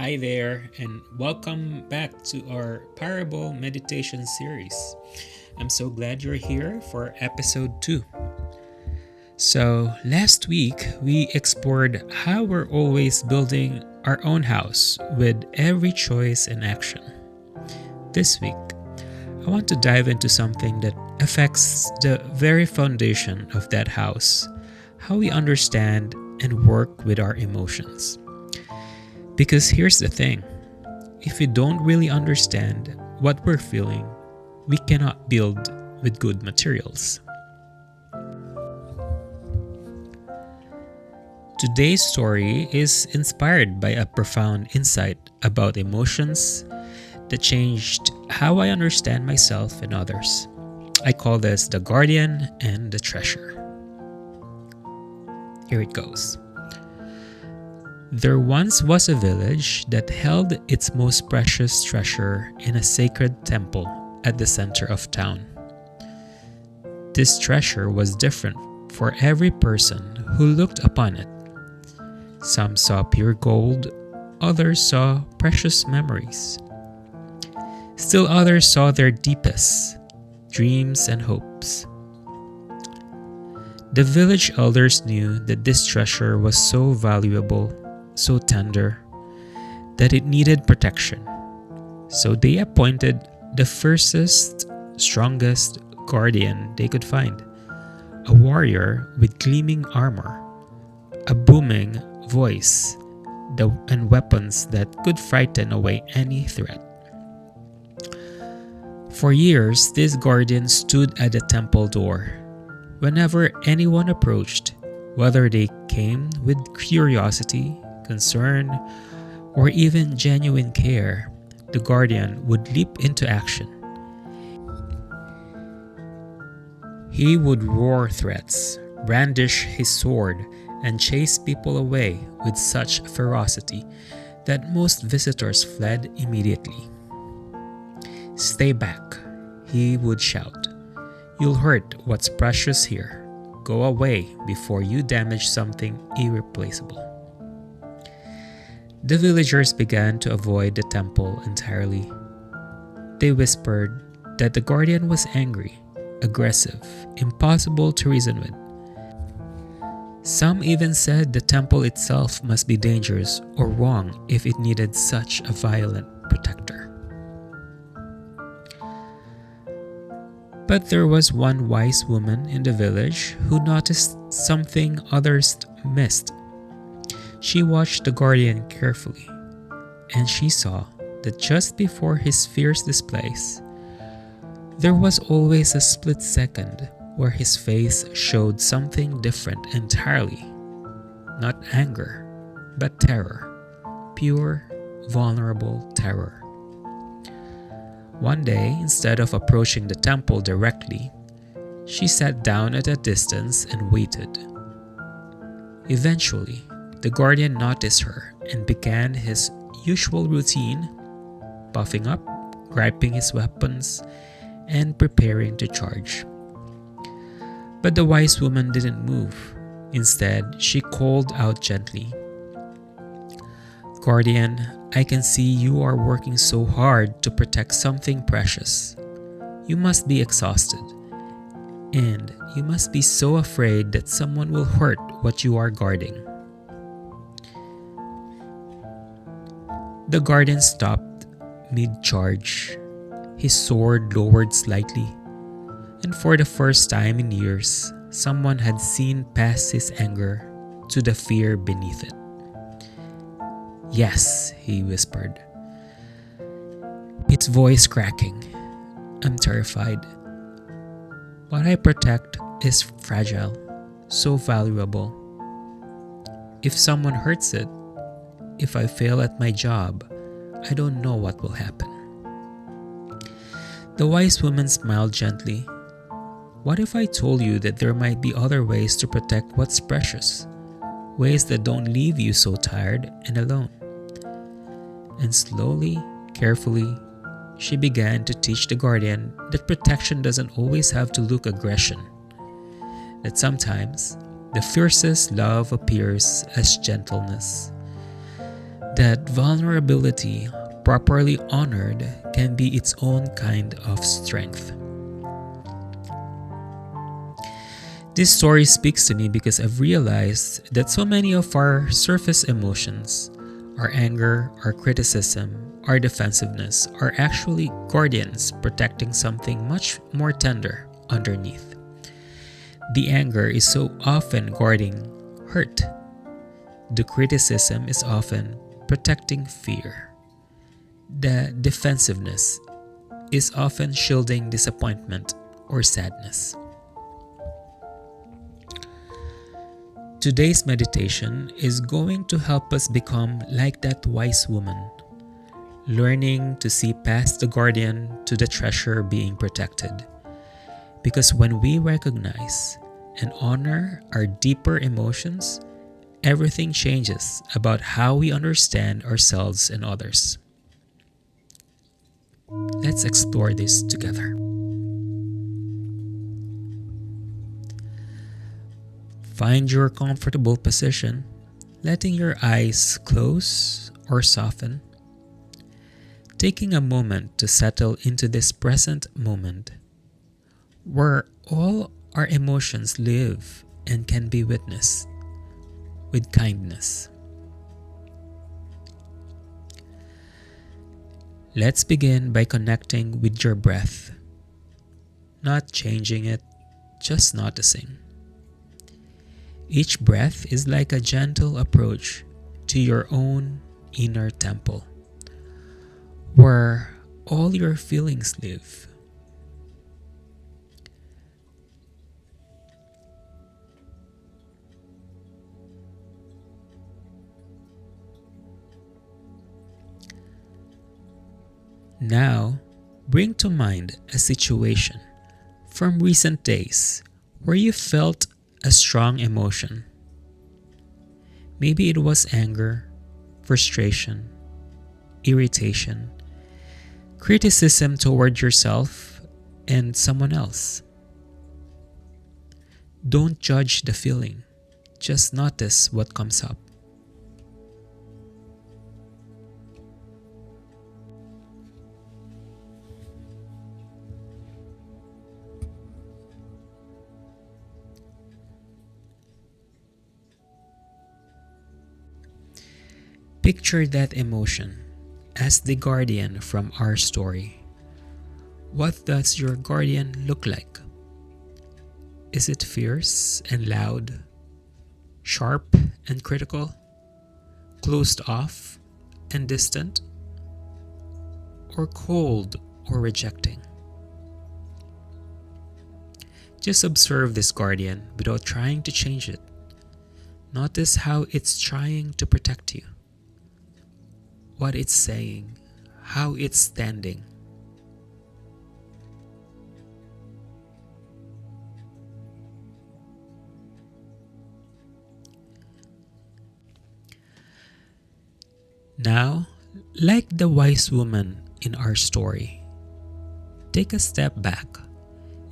Hi there, and welcome back to our parable meditation series. I'm so glad you're here for episode 2. So, last week we explored how we're always building our own house with every choice and action. This week, I want to dive into something that affects the very foundation of that house, how we understand and work with our emotions. Because here's the thing, if we don't really understand what we're feeling, we cannot build with good materials. Today's story is inspired by a profound insight about emotions that changed how I understand myself and others. I call this the guardian and the treasure. Here it goes. There once was a village that held its most precious treasure in a sacred temple at the center of town. This treasure was different for every person who looked upon it. Some saw pure gold, others saw precious memories. Still others saw their deepest dreams and hopes. The village elders knew that this treasure was so valuable, so tender, that it needed protection. So they appointed the fiercest, strongest guardian they could find, a warrior with gleaming armor, a booming voice, and weapons that could frighten away any threat. For years, this guardian stood at the temple door. Whenever anyone approached, whether they came with curiosity, concern, or even genuine care, the guardian would leap into action. He would roar threats, brandish his sword, and chase people away with such ferocity that most visitors fled immediately. "Stay back," he would shout. "You'll hurt what's precious here. Go away before you damage something irreplaceable." The villagers began to avoid the temple entirely. They whispered that the guardian was angry, aggressive, impossible to reason with. Some even said the temple itself must be dangerous or wrong if it needed such a violent protector. But there was one wise woman in the village who noticed something others missed. She watched the guardian carefully, and she saw that just before his fierce displays, there was always a split second where his face showed something different entirely. Not anger, but terror. Pure, vulnerable terror. One day, instead of approaching the temple directly, she sat down at a distance and waited. Eventually, the guardian noticed her and began his usual routine, puffing up, gripping his weapons, and preparing to charge. But the wise woman didn't move. Instead, she called out gently, "Guardian, I can see you are working so hard to protect something precious. You must be exhausted, and you must be so afraid that someone will hurt what you are guarding." The guardian stopped mid-charge, his sword lowered slightly, and for the first time in years, someone had seen past his anger to the fear beneath it. "Yes," he whispered, its voice cracking. "I'm terrified. What I protect is fragile, so valuable. If someone hurts it, if I fail at my job, I don't know what will happen." The wise woman smiled gently. "What if I told you that there might be other ways to protect what's precious? Ways that don't leave you so tired and alone?" And slowly, carefully, she began to teach the guardian that protection doesn't always have to look aggression. That sometimes, the fiercest love appears as gentleness. that vulnerability, properly honored, can be its own kind of strength. This story speaks to me because I've realized that so many of our surface emotions, our anger, our criticism, our defensiveness, are actually guardians protecting something much more tender underneath. The anger is so often guarding hurt. The criticism is often protecting fear. The defensiveness is often shielding disappointment or sadness. Today's meditation is going to help us become like that wise woman, learning to see past the guardian to the treasure being protected. Because when we recognize and honor our deeper emotions, everything changes about how we understand ourselves and others. Let's explore this together. Find your comfortable position, letting your eyes close or soften. Taking a moment to settle into this present moment, where all our emotions live and can be witnessed with kindness. Let's begin by connecting with your breath, not changing it, just noticing. Each breath is like a gentle approach to your own inner temple, where all your feelings live. Now, bring to mind a situation from recent days where you felt a strong emotion. Maybe it was anger, frustration, irritation, criticism toward yourself and someone else. Don't judge the feeling, just notice what comes up. Picture that emotion as the guardian from our story. What does your guardian look like? Is it fierce and loud, sharp and critical, closed off and distant, or cold or rejecting? Just observe this guardian without trying to change it. Notice how it's trying to protect you, what it's saying, how it's standing. Now, like the wise woman in our story, take a step back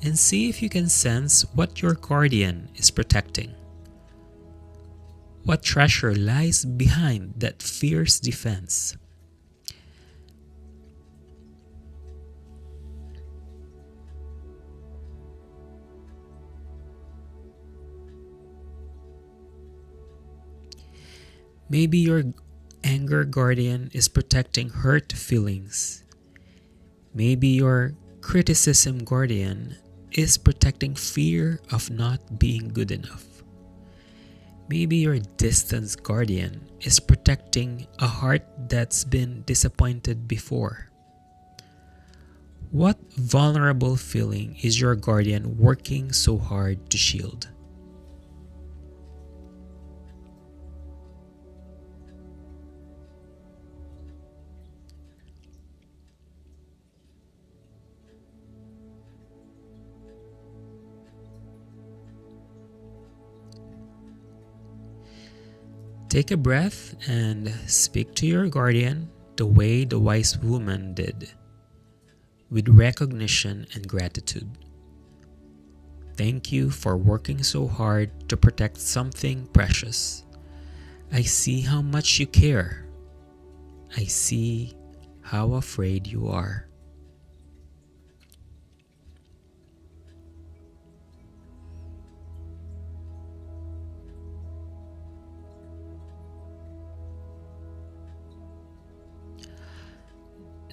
and see if you can sense what your guardian is protecting. What treasure lies behind that fierce defense? Maybe your anger guardian is protecting hurt feelings. Maybe your criticism guardian is protecting fear of not being good enough. Maybe your distance guardian is protecting a heart that's been disappointed before. What vulnerable feeling is your guardian working so hard to shield? Take a breath and speak to your guardian the way the wise woman did, with recognition and gratitude. Thank you for working so hard to protect something precious. I see how much you care. I see how afraid you are.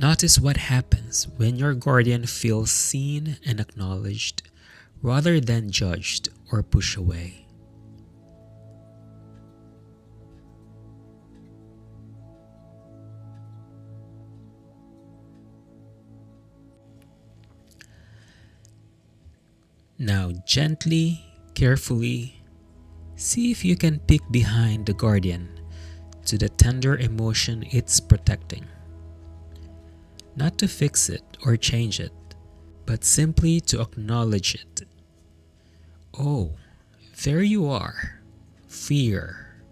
Notice what happens when your guardian feels seen and acknowledged rather than judged or pushed away. Now, gently, carefully, see if you can peek behind the guardian to the tender emotion it's protecting. Not to fix it or change it, but simply to acknowledge it. Oh, there you are. Fear.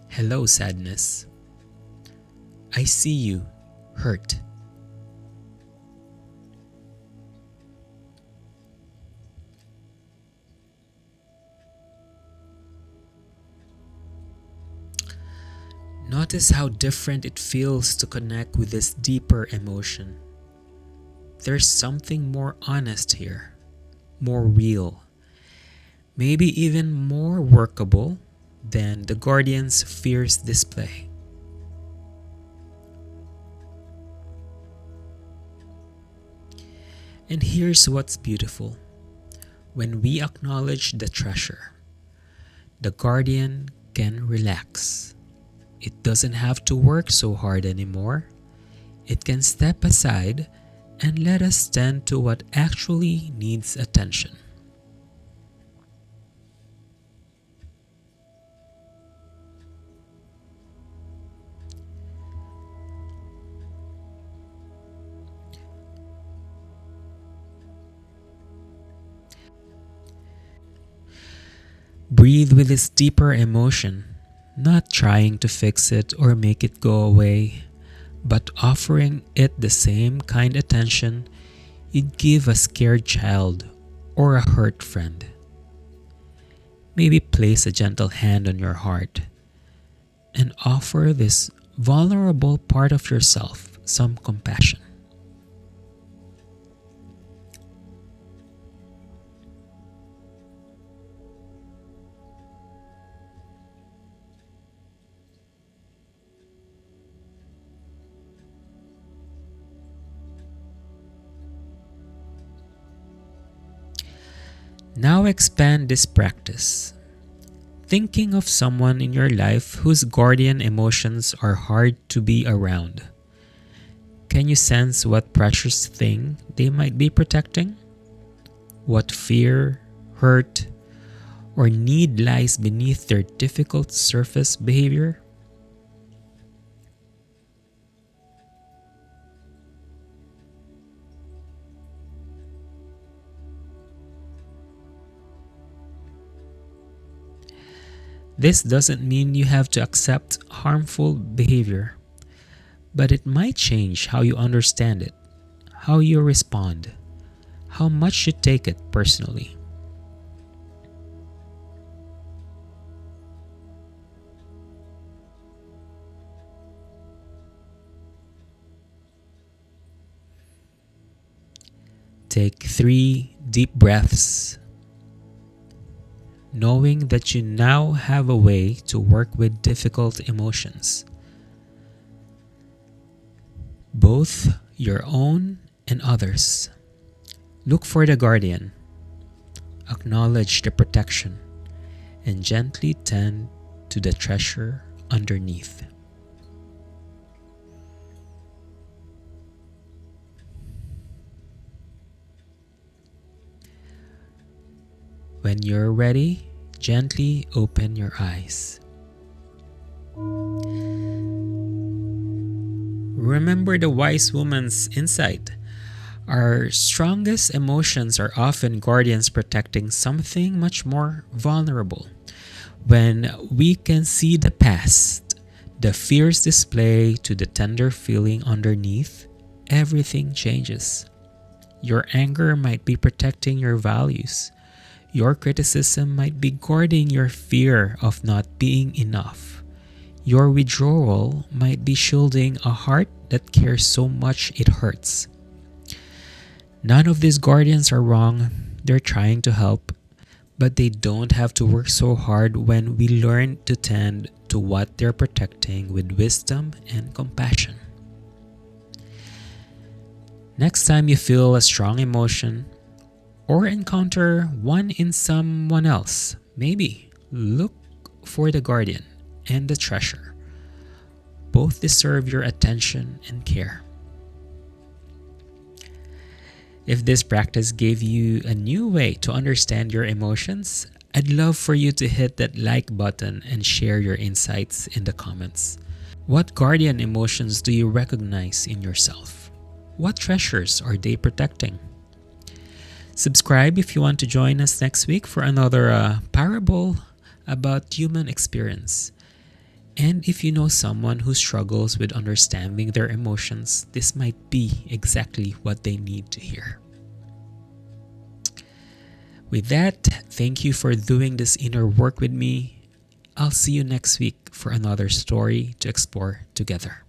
Hello, sadness. I see you. Hurt. Notice how different it feels to connect with this deeper emotion. There's something more honest here, more real, maybe even more workable than the guardian's fierce display. And here's what's beautiful. When we acknowledge the treasure, the guardian can relax. It doesn't have to work so hard anymore. It can step aside and let us tend to what actually needs attention. Breathe with this deeper emotion, not trying to fix it or make it go away, but offering it the same kind attention you'd give a scared child or a hurt friend. Maybe place a gentle hand on your heart and offer this vulnerable part of yourself some compassion. Now expand this practice, thinking of someone in your life whose guardian emotions are hard to be around. Can you sense what precious thing they might be protecting? What fear, hurt, or need lies beneath their difficult surface behavior? This doesn't mean you have to accept harmful behavior, but it might change how you understand it, how you respond, how much you take it personally. Take 3 deep breaths, knowing that you now have a way to work with difficult emotions, both your own and others. Look for the guardian, acknowledge the protection, and gently tend to the treasure underneath. When you're ready, gently open your eyes. Remember the wise woman's insight. Our strongest emotions are often guardians protecting something much more vulnerable. When we can see the past, the fierce display to the tender feeling underneath, everything changes. Your anger might be protecting your values. Your criticism might be guarding your fear of not being enough. Your withdrawal might be shielding a heart that cares so much it hurts. None of these guardians are wrong. They're trying to help, but they don't have to work so hard when we learn to tend to what they're protecting with wisdom and compassion. Next time you feel a strong emotion or encounter one in someone else, maybe look for the guardian and the treasure. Both deserve your attention and care. If this practice gave you a new way to understand your emotions, I'd love for you to hit that like button and share your insights in the comments. What guardian emotions do you recognize in yourself? What treasures are they protecting? Subscribe if you want to join us next week for another parable about human experience. And if you know someone who struggles with understanding their emotions, this might be exactly what they need to hear. With that, thank you for doing this inner work with me. I'll see you next week for another story to explore together.